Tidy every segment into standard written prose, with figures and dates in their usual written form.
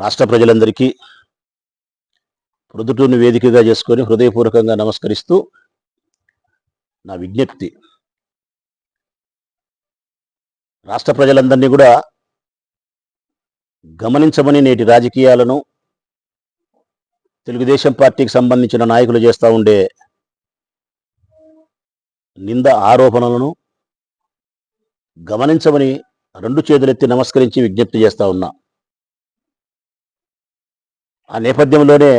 రాష్ట్ర ప్రజలందరికీ ప్రొద్దుటూరుని వేదికగా చేసుకొని హృదయపూర్వకంగా నమస్కరిస్తూ నా విజ్ఞప్తి, రాష్ట్ర ప్రజలందరినీ కూడా గమనించమని నేటి రాజకీయాలను, తెలుగుదేశం పార్టీకి సంబంధించిన నాయకులు చేస్తూ ఉండే నింద ఆరోపణలను గమనించమని రెండు చేతులెత్తి నమస్కరించి విజ్ఞప్తి చేస్తా ఉన్నా. ఆ నేపథ్యంలోనే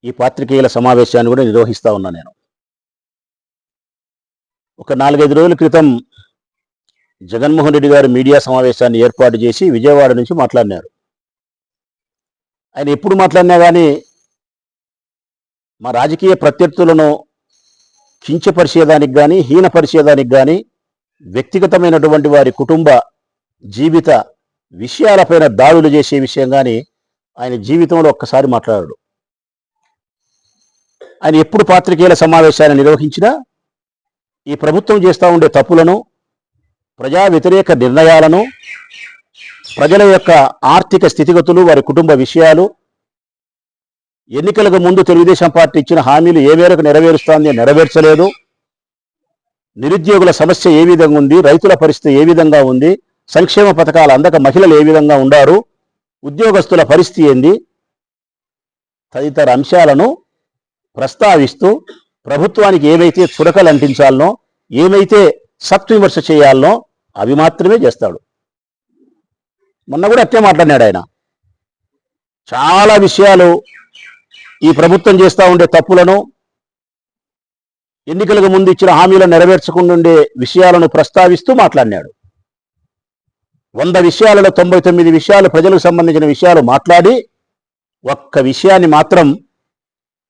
ఈ పాత్రికేయుల సమావేశాన్ని కూడా నిర్వహిస్తా ఉన్నా. నేను ఒక 4-5 రోజుల క్రితం జగన్మోహన్ రెడ్డి గారు మీడియా సమావేశాన్ని ఏర్పాటు చేసి విజయవాడ నుంచి మాట్లాడినారు. ఆయన ఎప్పుడు మాట్లాడినా కానీ మా రాజకీయ ప్రత్యర్థులను కించపరిచేదానికి కానీ, హీనపరిచేదానికి కానీ, వ్యక్తిగతమైనటువంటి వారి కుటుంబ జీవిత విషయాలపైన దాడులు చేసే విషయం కానీ ఆయన జీవితంలో ఒక్కసారి మాట్లాడాడు. ఆయన ఎప్పుడు పాత్రికేయుల సమావేశాన్ని నిర్వహించినా ఈ ప్రభుత్వం చేస్తూ ఉండే తప్పులను, ప్రజా వ్యతిరేక నిర్ణయాలను, ప్రజల యొక్క ఆర్థిక స్థితిగతులు, వారి కుటుంబ విషయాలు, ఎన్నికలకు ముందు తెలుగుదేశం పార్టీ ఇచ్చిన హామీలు ఏ మేరకు నెరవేరుస్తోంది, నెరవేర్చలేదు, నిరుద్యోగుల సమస్య ఏ విధంగా ఉంది, రైతుల పరిస్థితి ఏ విధంగా ఉంది, సంక్షేమ పథకాలు అందక మహిళలు ఏ విధంగా ఉండారు, ఉద్యోగస్తుల పరిస్థితి ఏంది, తదితర అంశాలను ప్రస్తావిస్తూ ప్రభుత్వానికి ఏవైతే చురకలు అంటించాలనో, ఏమైతే సత్విమర్శ చేయాలనో అవి మాత్రమే చేస్తాడు. మొన్న కూడా అట్టే మాట్లాడినాడు ఆయన. చాలా విషయాలు ఈ ప్రభుత్వం చేస్తూ ఉండే తప్పులను, ఎన్నికలకు ముందు ఇచ్చిన హామీలను నెరవేర్చకుండా ఉండే విషయాలను ప్రస్తావిస్తూ మాట్లాడినాడు. 100 విషయాలలో 99 విషయాలు ప్రజలకు సంబంధించిన విషయాలు మాట్లాడి, ఒక్క విషయాన్ని మాత్రం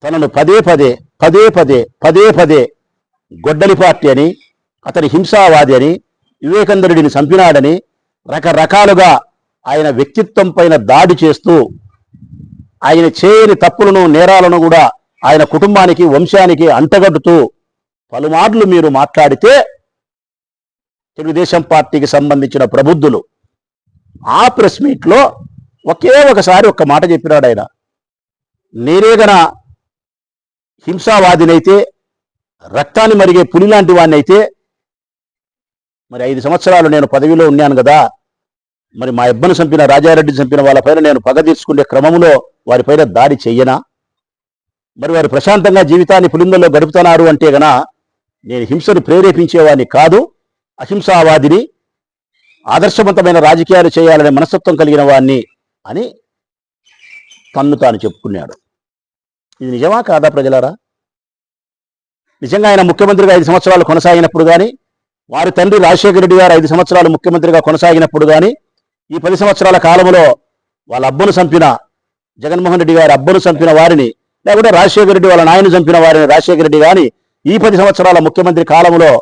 తనను పదే పదే గొడ్డలి పార్టీ అని, అతని హింసావాది అని, వివేకందరుడిని చంపినాడని రకరకాలుగా ఆయన వ్యక్తిత్వం పైన దాడి చేస్తూ, ఆయన చేయని తప్పులను, నేరాలను కూడా ఆయన కుటుంబానికి, వంశానికి అంటగట్టుతూ పలుమార్లు మీరు మాట్లాడితే తెలుగుదేశం పార్టీకి సంబంధించిన ప్రబుద్ధులు ఆ ప్రెస్ మీట్లో ఒకే ఒకసారి ఒక్క మాట చెప్పినాడు ఆయన. నేనే గన హింసావాదినైతే, రక్తాన్ని మరిగే పులి లాంటి వాడిని అయితే, మరి 5 సంవత్సరాలు నేను పదవిలో ఉన్నాను కదా, మరి మా అబ్బను చంపిన, రాజారెడ్డిని చంపిన వాళ్ళపైన నేను పగ తీర్చుకునే క్రమంలో వారిపైన దాడి చెయ్యనా? మరి వారు ప్రశాంతంగా జీవితాన్ని పులిందల్లో గడుపుతున్నారు అంటే గన నేను హింసను ప్రేరేపించేవాడిని కాదు, అహింసావాదిని, ఆదర్శవంతమైన రాజకీయాలు చేయాలనే మనస్తత్వం కలిగిన వాడిని అని తన్ను తాను చెప్పుకున్నాడు. ఇది నిజమా కాదా ప్రజలారా? నిజంగా ఆయన ముఖ్యమంత్రిగా 5 సంవత్సరాలు కొనసాగినప్పుడు కానీ, వారి తండ్రి రాజశేఖర రెడ్డి గారు 5 సంవత్సరాలు ముఖ్యమంత్రిగా కొనసాగినప్పుడు కానీ, ఈ 10 సంవత్సరాల కాలంలో వాళ్ళ అబ్బను చంపిన, జగన్మోహన్ రెడ్డి గారి అబ్బను చంపిన వారిని, లేకుంటే రాజశేఖర రెడ్డి వాళ్ళ నాయను చంపిన వారిని రాజశేఖర రెడ్డి కానీ ఈ 10 సంవత్సరాల ముఖ్యమంత్రి కాలంలో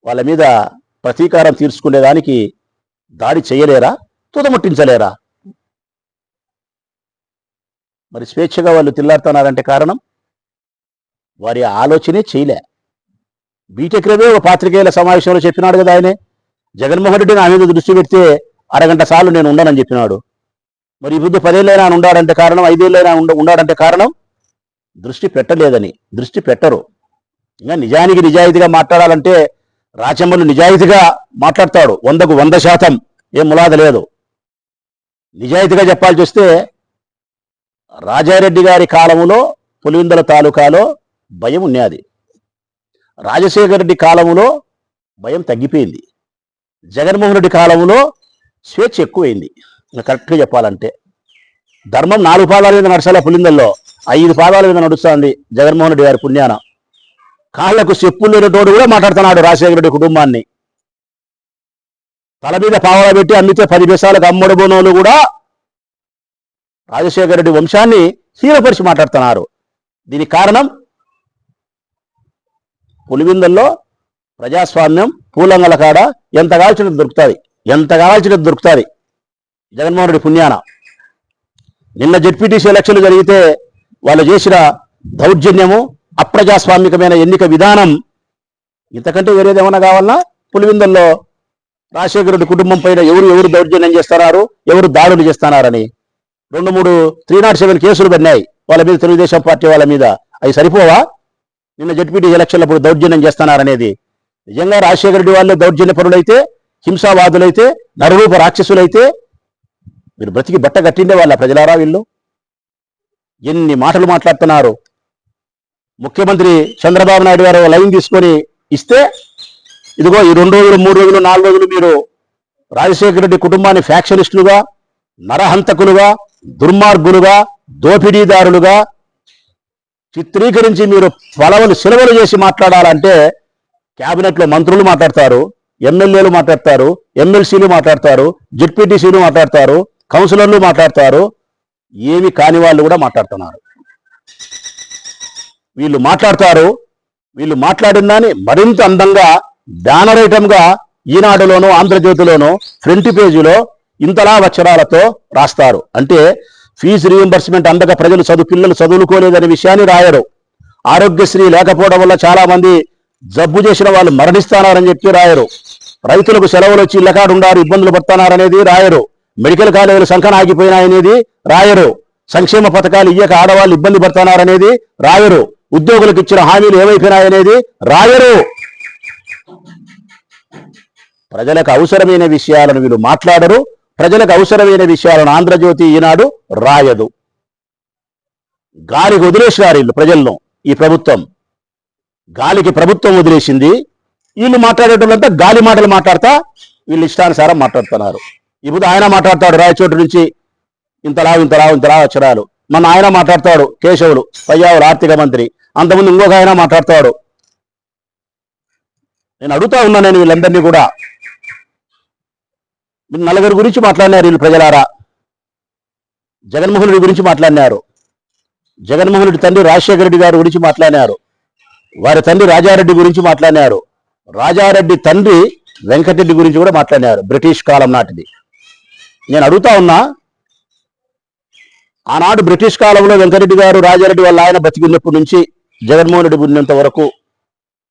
వాళ్ళ మీద ప్రతీకారం తీర్చుకునేదానికి దాడి చేయలేరా? తుదముట్టించలేరా? మరి స్వేచ్ఛగా వాళ్ళు తిల్లాడుతున్నారంటే కారణం వారి ఆలోచనే చేయలే. బీటెక్ రవే ఒక పాత్రికేయుల సమావేశంలో చెప్పినాడు కదా ఆయనే, జగన్మోహన్ రెడ్డి నా మీద దృష్టి పెడితే అరగంట సార్లు నేను ఉండనని చెప్పినాడు. మరి ఈ బుద్ధి 10 ఏళ్ళైనా ఉండాడంటే కారణం, 5 ఏళ్ళైనా ఉండాడంటే కారణం దృష్టి పెట్టలేదని. దృష్టి పెట్టరు. ఇంకా నిజానికి నిజాయితీగా మాట్లాడాలంటే రాచమ్మలు నిజాయితీగా మాట్లాడతాడు, 100కు 100% ఏం ములాద లేదు. నిజాయితీగా చెప్పాల్సి వస్తే రాజారెడ్డి గారి కాలంలో పులివెందుల తాలూకాలో భయం ఉన్నది, రాజశేఖర రెడ్డి కాలంలో భయం తగ్గిపోయింది, జగన్మోహన్ రెడ్డి కాలంలో స్వేచ్ఛ ఎక్కువైంది. కరెక్ట్గా చెప్పాలంటే ధర్మం 4 పాదాల మీద నడచాల, పులిందల్లో 5 పాదాల మీద నడుస్తుంది జగన్మోహన్ రెడ్డి గారి పుణ్యాన. కాళ్లకు చెప్పులు లేనటోడు కూడా మాట్లాడుతున్నాడు రాజశేఖర రెడ్డి కుటుంబాన్ని. తల మీద పావలా పెట్టి అమ్మితే 10 పైసలకు అమ్ముడుబోనోళ్ళు కూడా రాజశేఖర రెడ్డి వంశాన్ని హీనపరిచి మాట్లాడుతున్నారు. దీనికి కారణం పులివెందుల్లో ప్రజాస్వామ్యం పూలంగల కాడ ఎంత కావాల్సినది దొరుకుతుంది జగన్మోహన్ రెడ్డి పుణ్యాన. నిన్న జెడ్పీటీసీ ఎలక్షన్లు జరిగితే వాళ్ళు చేసిన దౌర్జన్యము, అప్రజాస్వామికమైన ఎన్నిక విధానం, ఇంతకంటే వేరేదేమన్నా కావాలన్నా పులివెందుల్లో రాజశేఖర రెడ్డి కుటుంబం పైన ఎవరు దౌర్జన్యం చేస్తున్నారు, ఎవరు దాడులు చేస్తున్నారని 2-3 307 కేసులు పడినాయి వాళ్ళ మీద, తెలుగుదేశం పార్టీ వాళ్ళ మీద. అవి సరిపోవా? నిన్న జడ్పీటీ ఎలక్షన్లప్పుడు దౌర్జన్యం చేస్తున్నారనేది. నిజంగా రాజశేఖర రెడ్డి వాళ్ళే దౌర్జన్య పరులైతే, హింసావాదులైతే, నరరూప రాక్షసులైతే మీరు బ్రతికి బట్ట కట్టిండే వాళ్ళ ప్రజలారా వీళ్ళు? ఎన్ని మాటలు మాట్లాడుతున్నారు. ముఖ్యమంత్రి చంద్రబాబు నాయుడు గారు లైన్ తీసుకొని ఇస్తే ఇదిగో ఈ 2 రోజులు 3 రోజులు 4 రోజులు మీరు రాజశేఖర రెడ్డి కుటుంబాన్ని ఫ్యాక్షనిస్టులుగా, నరహంతకులుగా, దుర్మార్గులుగా, దోపిడీదారులుగా చిత్రీకరించి మీరు సెలవులు చేసి మాట్లాడాలంటే క్యాబినెట్లో మంత్రులు మాట్లాడతారు, ఎమ్మెల్యేలు మాట్లాడతారు, ఎమ్మెల్సీలు మాట్లాడతారు, జెడ్పీటీసీలు మాట్లాడతారు, కౌన్సిలర్లు మాట్లాడతారు, ఏమి కాని వాళ్ళు కూడా మాట్లాడుతున్నారు. వీళ్ళు మాట్లాడతారు. వీళ్ళు మాట్లాడిన దాన్ని మరింత అందంగా బ్యానర్ ఐటంగా ఈనాడులోనూ ఆంధ్రజ్యోతిలోనూ ఫ్రంట్ పేజీలో ఇంతలా అక్షరాలతో రాస్తారు. అంటే ఫీజు రీయింబర్స్మెంట్ అందక పిల్లలు చదువుకోలేదనే విషయాన్ని రాయరు. ఆరోగ్యశ్రీ లేకపోవడం వల్ల చాలా మంది జబ్బు చేసిన వాళ్ళు మరణిస్తున్నారని చెప్పి రాయరు. రైతులకు సెలవులు వచ్చి ఇళ్ళకాడు ఉండారు, ఇబ్బందులు పడుతున్నారనేది రాయరు. మెడికల్ కాలేజీలు సంఖ్యను ఆగిపోయినాయనేది రాయరు. సంక్షేమ పథకాలు ఇయ్యక ఆడవాళ్ళు ఇబ్బంది పడుతున్నారనేది రాయరు. ఉద్యోగులకు ఇచ్చిన హామీలు ఏమైపోయినాయనేది రాయరు. ప్రజలకు అవసరమైన విషయాలను వీళ్ళు మాట్లాడరు. ప్రజలకు అవసరమైన విషయాలను ఆంధ్రజ్యోతి ఈనాడు రాయదు. గాలికి వదిలేసినారు వీళ్ళు ప్రజలను. ఈ ప్రభుత్వం గాలికి ప్రభుత్వం వదిలేసింది. వీళ్ళు మాట్లాడేటోళ్ళంతా గాలి మాటలు మాట్లాడతా వీళ్ళు ఇష్టానుసారం మాట్లాడుతున్నారు. ఇప్పుడు ఆయన మాట్లాడతాడు రాయచోటు నుంచి ఇంతలా అక్షరాలు. మన ఆయన మాట్లాడతాడు కేశవులు, పయ్యావులు ఆర్థిక మంత్రి. అంతకుముందు ఇంకొక ఆయన మాట్లాడతాడు. నేను అడుగుతా ఉన్నా వీళ్ళందరినీ కూడా. మీరు నలుగురు గురించి మాట్లాడినారు వీళ్ళు ప్రజలారా. జగన్మోహన్ రెడ్డి గురించి మాట్లాడినారు. జగన్మోహన్ రెడ్డి తండ్రి రాజశేఖర రెడ్డి గారి గురించి మాట్లాడినారు. వారి తండ్రి రాజారెడ్డి గురించి మాట్లాడినారు. రాజారెడ్డి తండ్రి వెంకటరెడ్డి గురించి కూడా మాట్లాడినారు, బ్రిటిష్ కాలం నాటిది. నేను అడుగుతా ఉన్నా, ఆనాడు బ్రిటిష్ కాలంలో వెంకటరెడ్డి గారు రాజారెడ్డి వాళ్ళ ఆయన బతికినప్పటి నుంచి జగన్మోహన్ రెడ్డి ఉన్నంత వరకు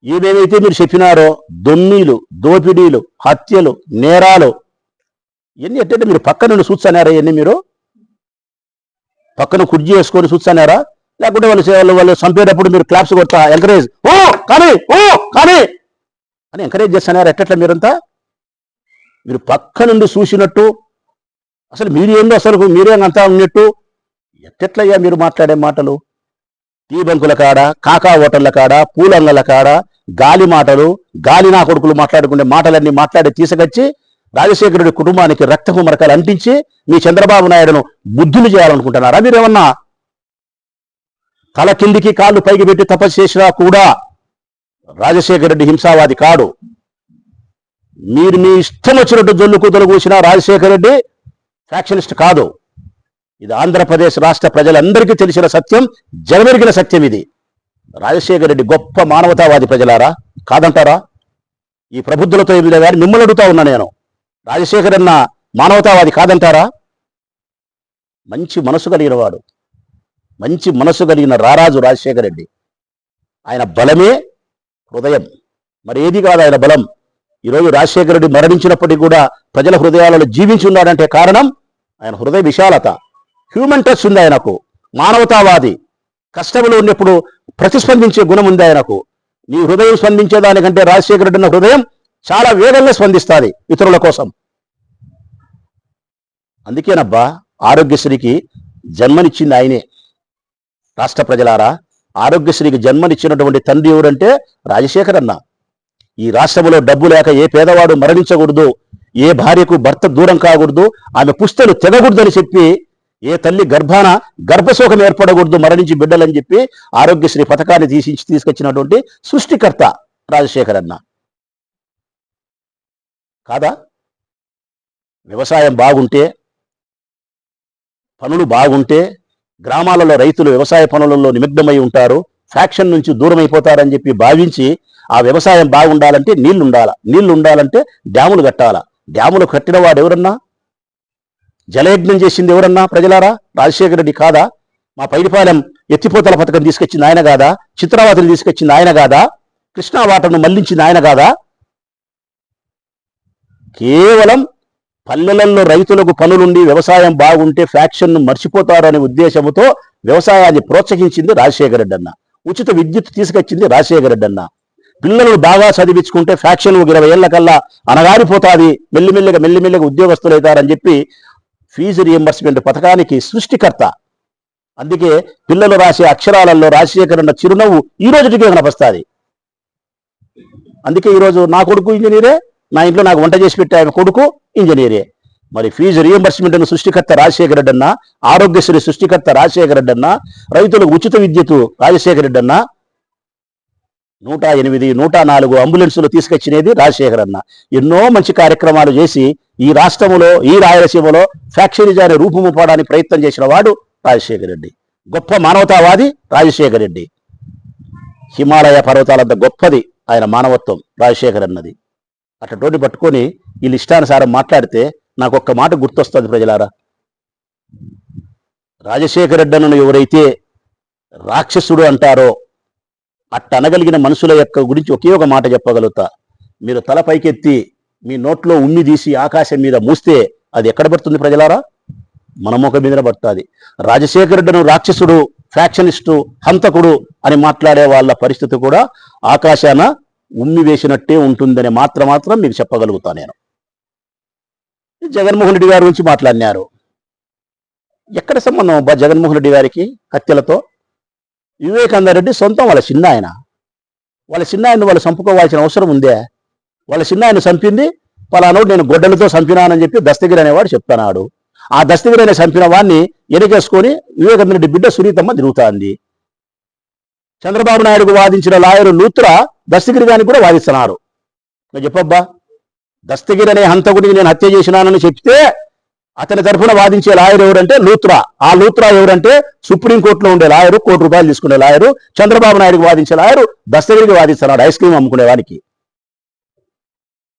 ఏమేమైతే మీరు చెప్పినారో దొమ్మీలు, దోపిడీలు, హత్యలు, నేరాలు ఇవన్నీ ఎట్టంటే మీరు పక్క నుండి చూస్తున్నారా? ఇవన్నీ మీరు పక్కన కుర్జీ వేసుకొని చూస్తున్నారా? లేకుంటే వాళ్ళు చంపేటప్పుడు మీరు క్లాప్స్ కొడతా ఎంకరేజ్ కానీ అని ఎంకరేజ్ చేస్తున్నారా? ఎట్లా మీరంతా మీరు పక్క నుండి చూసినట్టు అసలు మీరేందో అసలు మీరేంతా ఉన్నట్టు ఎట్టెట్లయ్యా మీరు మాట్లాడే మాటలు? టీ బంకుల కాడ, కాకా హోటళ్ల కాడ, పూలంగల కాడ గాలి మాటలు, గాలి నా కొడుకులు మాట్లాడుకునే మాటలన్నీ మాట్లాడి తీసుకొచ్చి రాజశేఖర రెడ్డి కుటుంబానికి రక్తపు మరకలు అంటించి మీ చంద్రబాబు నాయుడును బుద్ధులు చేయాలనుకుంటున్నారా? మీరేమన్నా తల కిందికి కాళ్ళు పైకి పెట్టి తపస్సు చేసినా కూడా రాజశేఖర రెడ్డి హింసావాది కాడు. మీరు మీ ఇష్టం వచ్చినట్టు జొల్లు కూతలు కూసినా రాజశేఖర రెడ్డి ఫ్యాక్షనిస్ట్ కాదు. ఇది ఆంధ్రప్రదేశ్ రాష్ట్ర ప్రజలందరికీ తెలిసిన సత్యం, జగమెరిగిన సత్యం ఇది. రాజశేఖర రెడ్డి గొప్ప మానవతావాది ప్రజలారా, కాదంటారా? ఈ ప్రబుద్ధులతో ఏమి గాని మిమ్మల్ని అడుగుతా ఉన్నా నేను, రాజశేఖర్ అన్న మానవతావాది కాదంటారా? మంచి మనసు కలిగిన వాడు, మంచి మనసు కలిగిన రారాజు రాజశేఖర రెడ్డి. ఆయన బలమే హృదయం, మరి ఏది కాదు ఆయన బలం. ఈరోజు రాజశేఖర రెడ్డి మరణించినప్పటికీ కూడా ప్రజల హృదయాలలో జీవించి ఉన్నాడంటే కారణం ఆయన హృదయ విశాలత, హ్యూమన్ టచ్ ఉంది ఆయనకు, మానవతావాది. కష్టంలో ఉన్నప్పుడు ప్రతిస్పందించే గుణం ఉంది ఆయనకు. నీ హృదయం స్పందించేదానికంటే రాజశేఖర రెడ్డి ఉన్న హృదయం చాలా వేగంగా స్పందిస్తుంది ఇతరుల కోసం. అందుకేనబ్బా ఆరోగ్యశ్రీకి జన్మనిచ్చింది ఆయనే. రాష్ట్ర ప్రజలారా, ఆరోగ్యశ్రీకి జన్మనిచ్చినటువంటి తండ్రి ఎవరంటే రాజశేఖర్ అన్న. ఈ రాష్ట్రంలో డబ్బు లేక ఏ పేదవాడు మరణించకూడదు, ఏ భార్యకు భర్త దూరం కాకూడదు, ఆమె పుస్తలు తెగకూడదని చెప్పి, ఏ తల్లి గర్భాన గర్భశోకం ఏర్పడకూడదు మరణించి బిడ్డలని చెప్పి ఆరోగ్యశ్రీ పథకాన్ని తీసుకొచ్చినటువంటి సృష్టికర్త రాజశేఖర్ అన్న కాదా? వ్యవసాయం బాగుంటే, పనులు బాగుంటే గ్రామాలలో రైతులు వ్యవసాయ పనులలో నిమగ్నమై ఉంటారు, ఫ్యాక్షన్ నుంచి దూరం అయిపోతారని చెప్పి భావించి ఆ వ్యవసాయం బాగుండాలంటే నీళ్లు ఉండాలంటే డ్యాములు కట్టాలా. డ్యాములు కట్టిన వాడు ఎవరన్నా? జలయజ్ఞం చేసింది ఎవరన్నా? ప్రజలారా, రాజశేఖర రెడ్డి కాదా? మా పైడిపాలెం ఎత్తిపోతల పథకం తీసుకొచ్చింది ఆయన కాదా? చిత్రావతిని తీసుకొచ్చింది ఆయన కాదా? కృష్ణా వాటర్ను మళ్లించింది ఆయన కాదా? కేవలం పల్లెలలో రైతులకు పనులుండి వ్యవసాయం బాగుంటే ఫ్యాక్షన్ను మర్చిపోతారనే ఉద్దేశంతో వ్యవసాయాన్ని ప్రోత్సహించింది రాజశేఖర రెడ్డి అన్న. ఉచిత విద్యుత్ తీసుకొచ్చింది రాజశేఖర రెడ్డి అన్న. పిల్లలను బాగా చదివించుకుంటే ఫ్యాక్షన్ 20 ఏళ్ల కల్లా అనగారిపోతాది, మెల్లిమెల్లిగా ఉద్యోగస్తులు అవుతారని చెప్పి ఫీజు రియంబర్స్మెంట్ పథకానికి సృష్టికర్త. అందుకే పిల్లలు రాసే అక్షరాలలో రాజశేఖర అన్న చిరునవ్వు ఈ రోజుకి కనపస్తుంది. అందుకే ఈరోజు నా కొడుకు ఇంజనీరే, నా ఇంట్లో నాకు వంట చేసి పెట్టే ఆయన కొడుకు ఇంజనీరే. మరి ఫీజు రియంబర్స్మెంట్ సృష్టికర్త రాజశేఖర రెడ్డి అన్న, ఆరోగ్యశ్రీ సృష్టికర్త రాజశేఖర రెడ్డి అన్న, రైతులకు ఉచిత విద్యుత్ రాజశేఖర రెడ్డి అన్న, 108, 104 అంబులెన్సులు తీసుకొచ్చినది రాజశేఖర అన్న. ఎన్నో మంచి కార్యక్రమాలు చేసి ఈ రాష్ట్రంలో, ఈ రాయలసీమలో ఫ్యాక్షనిజాన్ని రూపుముప్పడానికి ప్రయత్నం చేసిన వాడు రాజశేఖర రెడ్డి. గొప్ప మానవతావాది రాజశేఖర రెడ్డి. హిమాలయ పర్వతాలంత గొప్పది ఆయన మానవత్వం రాజశేఖర్ అన్నది. అట్లతోటి పట్టుకొని వీళ్ళు ఇష్టానుసారం మాట్లాడితే నాకు ఒక్క మాట గుర్తొస్తుంది ప్రజలారా. రాజశేఖర రెడ్డి అన్నను ఎవరైతే రాక్షసుడు అంటారో అట్ట అనగలిగిన మనుషుల యొక్క గురించి ఒకే ఒక మాట చెప్పగలుగుతా. మీరు తల పైకెత్తి మీ నోట్లో ఉమ్మి తీసి ఆకాశం మీద మూస్తే అది ఎక్కడ పడుతుంది ప్రజలారా? మన ముఖం మీదనే పడుతుంది. రాజశేఖర రెడ్డిను రాక్షసుడు, ఫ్యాక్షనిస్టు, హంతకుడు అని మాట్లాడే వాళ్ళ పరిస్థితి కూడా ఆకాశాన ఉమ్మి వేసినట్టే ఉంటుందని మాత్రం మీకు చెప్పగలుగుతా. నేను జగన్మోహన్ రెడ్డి గారి గురించి మాట్లాడినారు. ఎక్కడ సంబంధం జగన్మోహన్ రెడ్డి గారికి హత్యలతో? వివేకానంద రెడ్డి సొంతం వాళ్ళ చిన్న ఆయన. వాళ్ళ చిన్న ఆయన వాళ్ళు చంపుకోవాల్సిన అవసరం ఉందే? వాళ్ళ చిన్న ఆయన చంపింది పలానోడు నేను గొడ్డలతో చంపినానని చెప్పి దస్తగిరి అనేవాడు చెప్తున్నాడు. ఆ దస్తగిరి అనే చంపిన వాడిని ఎనకేసుకొని వివేకానంద రెడ్డి బిడ్డ సునీతమ్మ తిరుగుతాంది. చంద్రబాబు నాయుడుకు వాదించిన లాయరు లూత్రా దస్తగిరి గారిని కూడా వాదిస్తున్నారు. చెప్పబ్బా, దస్తగిరి అనే హంతకుడికి నేను హత్య చేసినానని చెప్తే అతని తరఫున వాదించే లాయర్ ఎవరంటే లూత్రా. ఆ లూత్రా ఎవరంటే సుప్రీంకోర్టులో ఉండే లాయరు, ₹1 కోటి తీసుకునే లాయరు. చంద్రబాబు నాయుడుకి వాదించే లాయరు దస్తగిరికి వాదిస్తున్నాడు, ఐస్ క్రీమ్ అమ్ముకునే వానికి.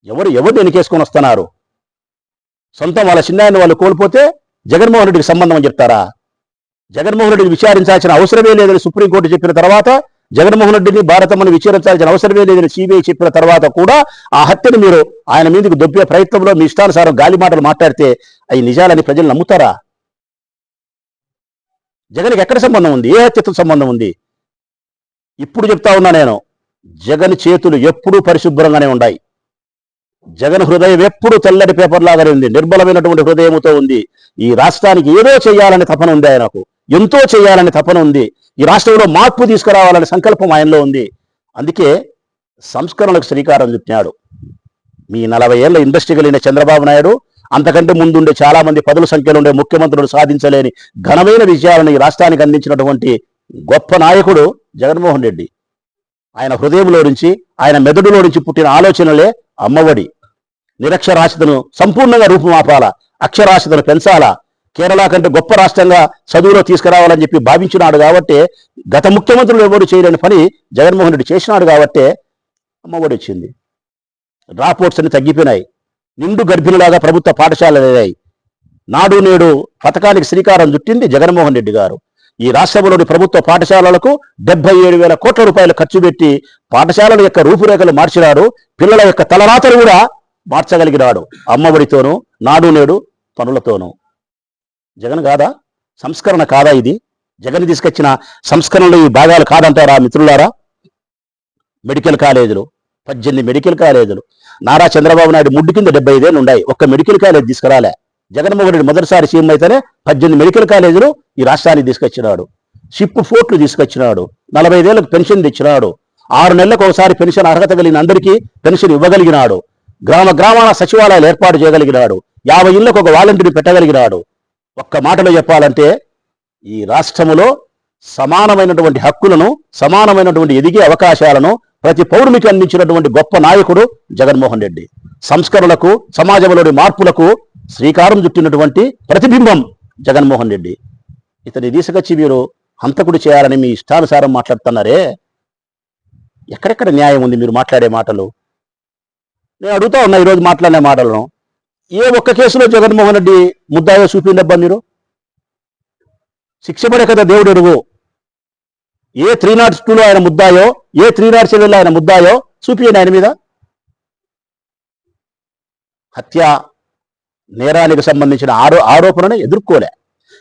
ఎవరు ఎన్నికేసుకొని వస్తున్నారు? సొంతం వాళ్ళ చిన్నాయన్ని వాళ్ళు కోల్పోతే జగన్మోహన్ రెడ్డికి సంబంధం అని చెప్తారా? జగన్మోహన్ రెడ్డిని విచారించాల్సిన అవసరమే లేదని సుప్రీంకోర్టు చెప్పిన తర్వాత, జగన్మోహన్ రెడ్డిని భారతమ్మని విచారించాల్సిన అవసరమే లేదని సిబిఐ చెప్పిన తర్వాత కూడా ఆ హత్యను మీరు ఆయన మీదకి దొబ్బే ప్రయత్నంలో మీ ఇష్టానుసారం గాలి మాటలు మాట్లాడితే అవి నిజాలని ప్రజలు నమ్ముతారా? జగన్కి ఎక్కడ సంబంధం ఉంది? ఏ హత్యతో సంబంధం ఉంది? ఇప్పుడు చెప్తా ఉన్నా నేను, జగన్ చేతులు ఎప్పుడూ పరిశుభ్రంగానే ఉన్నాయి. జగన్ హృదయం ఎప్పుడు తెల్లటి పేపర్ లాగానే ఉంది, నిర్మలమైనటువంటి హృదయంతో ఉంది. ఈ రాష్ట్రానికి ఏదో చేయాలని తపన ఉంది ఆయనకు, ఎంతో చేయాలని తపన ఉంది. ఈ రాష్ట్రంలో మార్పు తీసుకురావాలనే సంకల్పం ఆయనలో ఉంది. అందుకే సంస్కరణలకు శ్రీకారం చుట్టాడు. మీ 40 ఏళ్ల ఇండస్ట్రీ కలిగిన చంద్రబాబు నాయుడు, అంతకంటే ముందుండే చాలా మంది పదుల సంఖ్యలో ఉండే ముఖ్యమంత్రులు సాధించలేని ఘనమైన విజయాలను ఈ రాష్ట్రానికి అందించినటువంటి గొప్ప నాయకుడు జగన్మోహన్ రెడ్డి. ఆయన హృదయంలో నుంచి, ఆయన మెదడులో నుంచి పుట్టిన ఆలోచనలే అమ్మఒడి. నిరక్షరాస్యతను సంపూర్ణంగా రూపుమాపాల, అక్షరాస్యతను పెంచాలా, కేరళ కంటే గొప్ప రాష్ట్రంగా చదువులో తీసుకురావాలని చెప్పి భావించినాడు. కాబట్టి గత ముఖ్యమంత్రులు ఎవరు చేయలేని పని జగన్మోహన్ రెడ్డి చేసినాడు. కాబట్టే అమ్మఒడి వచ్చింది. డ్రాప్అవుట్స్ అన్ని తగ్గిపోయినాయి. నిండు గర్భిణిలాగా ప్రభుత్వ పాఠశాలలు అయ్యాయి. నాడు నేడు పథకానికి శ్రీకారం చుట్టింది జగన్మోహన్ రెడ్డి గారు. ఈ రాష్ట్రంలోని ప్రభుత్వ పాఠశాలలకు 77,000 కోట్ల రూపాయలు ఖర్చు పెట్టి పాఠశాలల యొక్క రూపురేఖలు మార్చినాడు. పిల్లల యొక్క తలరాతలు కూడా మార్చగలిగినాడు, అమ్మఒడితోనూ నాడు నేడు పనులతోనూ. జగన్ కాదా? సంస్కరణ కాదా ఇది? జగన్ తీసుకొచ్చిన సంస్కరణలు ఈ భాగాలు కాదంటారా మిత్రులారా? మెడికల్ కాలేజీలు, 18 మెడికల్ కాలేజీలు. నారా చంద్రబాబు నాయుడు ముడ్డు కింద 75 ఏళ్ళు ఉన్నాయి, ఒక్క మెడికల్ కాలేజ్ తీసుకురాలే. జగన్మోహన్ రెడ్డి మొదటిసారి సీఎం అయితేనే 18 మెడికల్ కాలేజీలు ఈ రాష్ట్రానికి తీసుకొచ్చినాడు. షిప్ ఫోర్ట్లు తీసుకొచ్చినాడు. 45 ఏళ్లకు పెన్షన్ తెచ్చినాడు. 6 నెలలకు ఒకసారి పెన్షన్ అర్హత కలిగిన అందరికీ పెన్షన్ ఇవ్వగలిగినాడు. గ్రామాల సచివాలయాలు ఏర్పాటు చేయగలిగినాడు. 50 ఇళ్లకు ఒక వాలంటీర్ని పెట్టగలిగినాడు. ఒక్క మాటలో చెప్పాలంటే ఈ రాష్ట్రంలో సమానమైనటువంటి హక్కులను, సమానమైనటువంటి ఎదిగే అవకాశాలను ప్రతి పౌరునికి అందించినటువంటి గొప్ప నాయకుడు జగన్మోహన్ రెడ్డి. సంస్కరణలకు, సమాజంలోని మార్పులకు శ్రీకారం చుట్టినటువంటి ప్రతిబింబం జగన్మోహన్ రెడ్డి. ఇతని తీసుకొచ్చి మీరు హంతకుడు చేయాలని మీ ఇష్టానుసారం మాట్లాడుతున్నారే, ఎక్కడెక్కడ న్యాయం ఉంది మీరు మాట్లాడే మాటలు? నేను అడుగుతా ఉన్నా ఈరోజు మాట్లాడిన మాటలను. ఏ ఒక్క కేసులో జగన్మోహన్ రెడ్డి ముద్దాయో చూపిండబ్బా మీరు? శిక్ష పడే కదా దేవుడు ఎరుగు. ఏ 302లో ఆయన ముద్దాయో, ఏ 307లో ఆయన ముద్దాయో చూపియండి ఆయన మీద. హత్య నేరానికి సంబంధించిన ఆరోపణను ఎదుర్కోలే.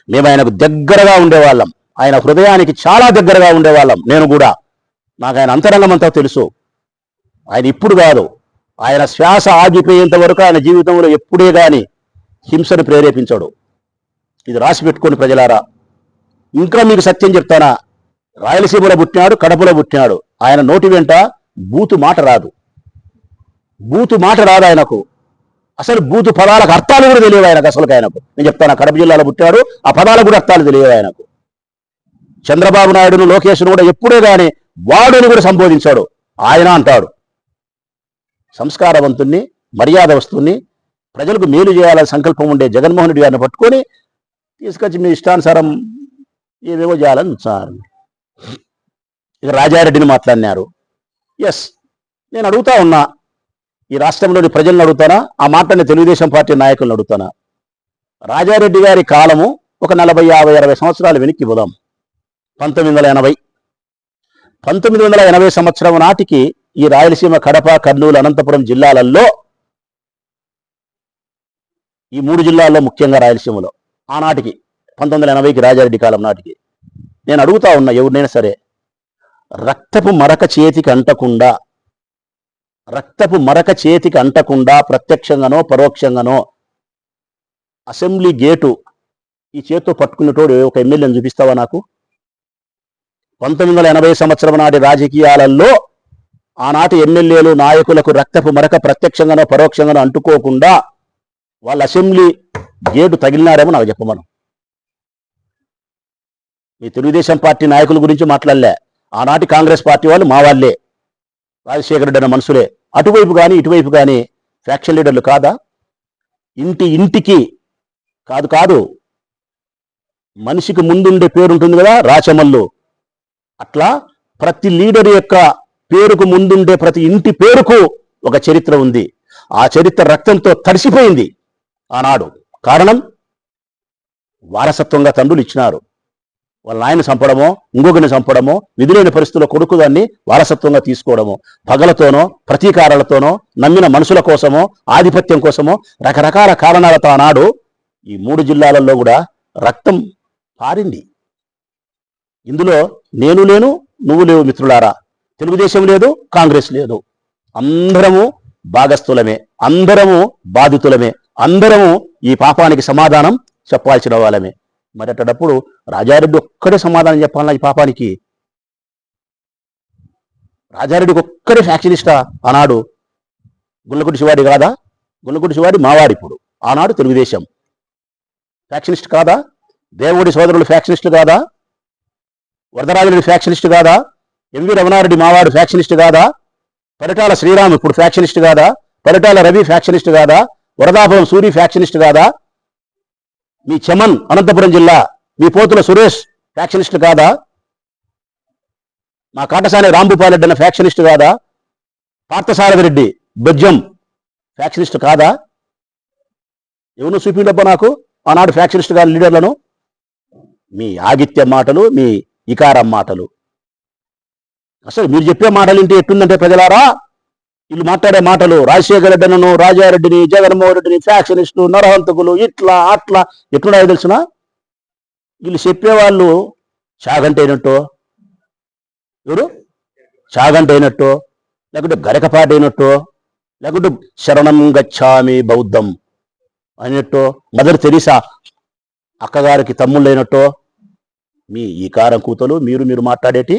మేము ఆయనకు దగ్గరగా ఉండేవాళ్ళం, ఆయన హృదయానికి చాలా దగ్గరగా ఉండేవాళ్ళం. నేను కూడా, నాకు ఆయన అంతరంగమంతా తెలుసు. ఆయన ఇప్పుడు కాదు, ఆయన శ్వాస ఆగిపోయేంత వరకు ఆయన జీవితంలో ఎప్పుడే కానీ హింసను ప్రేరేపించాడు. ఇది రాసి పెట్టుకోండి ప్రజలారా. ఇంకా మీకు సత్యం చెప్తానా, రాయలసీమలో పుట్టినాడు, కడపలో పుట్టినాడు. ఆయన నోటి వెంట బూతు మాట రాదు, బూతు మాట రాదు ఆయనకు. అసలు బూతు పదాలకు అర్థాలు కూడా తెలియవు ఆయనకు. అసలు ఆయనకు నేను చెప్తాను, కడప జిల్లాలో పుట్టాడు, ఆ పదాలకు కూడా అర్థాలు తెలియవు ఆయనకు. చంద్రబాబు నాయుడును, లోకేష్ను కూడా ఎప్పుడే కానీ వాడుని కూడా సంబోధించాడు. ఆయన అంటాడు సంస్కారవంతుణ్ణి, మర్యాద వస్తుని, ప్రజలకు మేలు చేయాలని సంకల్పం ఉండే జగన్మోహన్ రెడ్డి గారిని పట్టుకొని తీసుకొచ్చి మీ ఇష్టానుసారం ఏవేవో చేయాలని సార్. ఇక రాజారెడ్డిని మాట్లాడినారు. ఎస్, నేను అడుగుతా ఉన్నా, ఈ రాష్ట్రంలోని ప్రజలను అడుగుతానా, ఆ మాటని తెలుగుదేశం పార్టీ నాయకులను అడుగుతానా. రాజారెడ్డి గారి కాలము ఒక 40, 50, 60 సంవత్సరాలు వెనక్కి పోదాం. 1980 సంవత్సరం నాటికి ఈ రాయలసీమ, కడప, కర్నూలు, అనంతపురం జిల్లాలలో, ఈ 3 జిల్లాల్లో ముఖ్యంగా రాయలసీమలో ఆనాటికి 1980కి రాజారెడ్డి కాలం నాటికి నేను అడుగుతా ఉన్నా ఎవరినైనా సరే, రక్తపు మరక చేతికి అంటకుండా ప్రత్యక్షంగానో పరోక్షంగానో అసెంబ్లీ గేటు ఈ చేత్తో పట్టుకునేటోడు ఒక ఎమ్మెల్యేని చూపిస్తావా నాకు? 1980 సంవత్సరం నాటి రాజకీయాలలో ఆనాటి ఎమ్మెల్యేలు, నాయకులకు రక్తపు మరక ప్రత్యక్షంగానో పరోక్షంగానో అంటుకోకుండా వాళ్ళ అసెంబ్లీ గేటు తగిలినారేమో నాకు చెప్పమను. ఈ తెలుగుదేశం పార్టీ నాయకుల గురించి మాట్లాడలే. ఆనాటి కాంగ్రెస్ పార్టీ వాళ్ళు మా వాళ్ళే, రాజశేఖర రెడ్డి అన్న మనుషులే. అటువైపు కానీ ఇటువైపు కానీ ఫ్యాక్షన్ లీడర్లు కాదా? ఇంటికి కాదు, మనిషికి ముందుండే పేరు ఉంటుంది కదా, రాచమల్లు. అట్లా ప్రతి లీడర్ యొక్క పేరుకు ముందుండే ప్రతి ఇంటి పేరుకు ఒక చరిత్ర ఉంది. ఆ చరిత్ర రక్తంతో తడిసిపోయింది ఆనాడు. కారణం, వారసత్వంగా తండ్రులు ఇచ్చినారు. వాళ్ళ నాయన చంపడమో, ఇంకొకరిని చంపడమో, విధులైన పరిస్థితుల్లో కొడుకు దాన్ని వారసత్వంగా తీసుకోవడమో, పగలతోనో, ప్రతీకారాలతోనో, నమ్మిన మనుషుల కోసమో, ఆధిపత్యం కోసమో, రకరకాల కారణాలతో ఆనాడు ఈ 3 జిల్లాలలో కూడా రక్తం పారింది. ఇందులో నేను లేను, నువ్వు లేవు మిత్రులారా. తెలుగుదేశం లేదు, కాంగ్రెస్ లేదు. అందరము భాగస్థులమే, అందరము బాధితులమే, అందరము ఈ పాపానికి సమాధానం చెప్పాల్సిన వాళ్ళమే. మరి అట్టప్పుడు రాజారెడ్డి ఒక్కడే సమాధానం చెప్పాలన్నా ఈ పాపానికి? రాజారెడ్డికి ఒక్కడే ఫ్యాక్షనిస్టా ఆనాడు? గుల్లకుడి శివాడి కాదా? గుల్లకుడి శివాడి మావాడి. ఇప్పుడు ఆనాడు తెలుగుదేశం ఫ్యాక్షనిస్ట్ కాదా? దేవుడి సోదరులు ఫ్యాక్షనిస్ట్ కాదా? వరదరాజరెడ్డి ఫ్యాక్షనిస్ట్ కాదా? ఎంవి రమణారెడ్డి మావాడు ఫ్యాక్షనిస్ట్ కాదా? పరిటాల శ్రీరామ్ ఇప్పుడు ఫ్యాక్షనిస్ట్ కాదా? పరిటాల రవి ఫ్యాక్షనిస్ట్ కాదా? వరదాపురం సూరి ఫ్యాక్షనిస్ట్ కాదా? మీ చమన్ అనంతపురం జిల్లా, మీ పోతుల సురేష్ ఫ్యాక్షనిస్ట్ కాదా? మా కాటసాని రాంభూపాలరెడ్డి అన్న ఫ్యాక్షనిస్ట్ కాదా? పార్థసారథిరెడ్డి బెజ్జం ఫ్యాక్షనిస్ట్ కాదా? ఎవరు చూపిండబ్బా నాకు ఆనాడు ఫ్యాక్షనిస్ట్ కాని లీడర్లను? మీ ఆగిత్య మాటలు, మీ ఇకారం మాటలు. అసలు మీరు చెప్పే మాటలు ఇంటి ఎట్టుందంటే ప్రజలారా, వీళ్ళు మాట్లాడే మాటలు, రాజశేఖర రెడ్డిను, రాజారెడ్డిని, జగన్మోహన్ రెడ్డిని ఫ్యాక్షనిస్టు, నరహంతకులు, ఇట్లా అట్లా ఎట్లున్నాయో తెలుసునా? వీళ్ళు చెప్పేవాళ్ళు చాగంటి అయినట్టు, ఎవరు చాగంటి అయినట్టు, లేకుంటే గరకపాటి అయినట్టు, లేకుంటే శరణం గచ్చామి బౌద్ధం అయినట్టు, మదర్ తెరీసా అక్కగారికి తమ్ముళ్ళైనట్టు మీ ఈ కారం కూతలు మీరు మాట్లాడేటి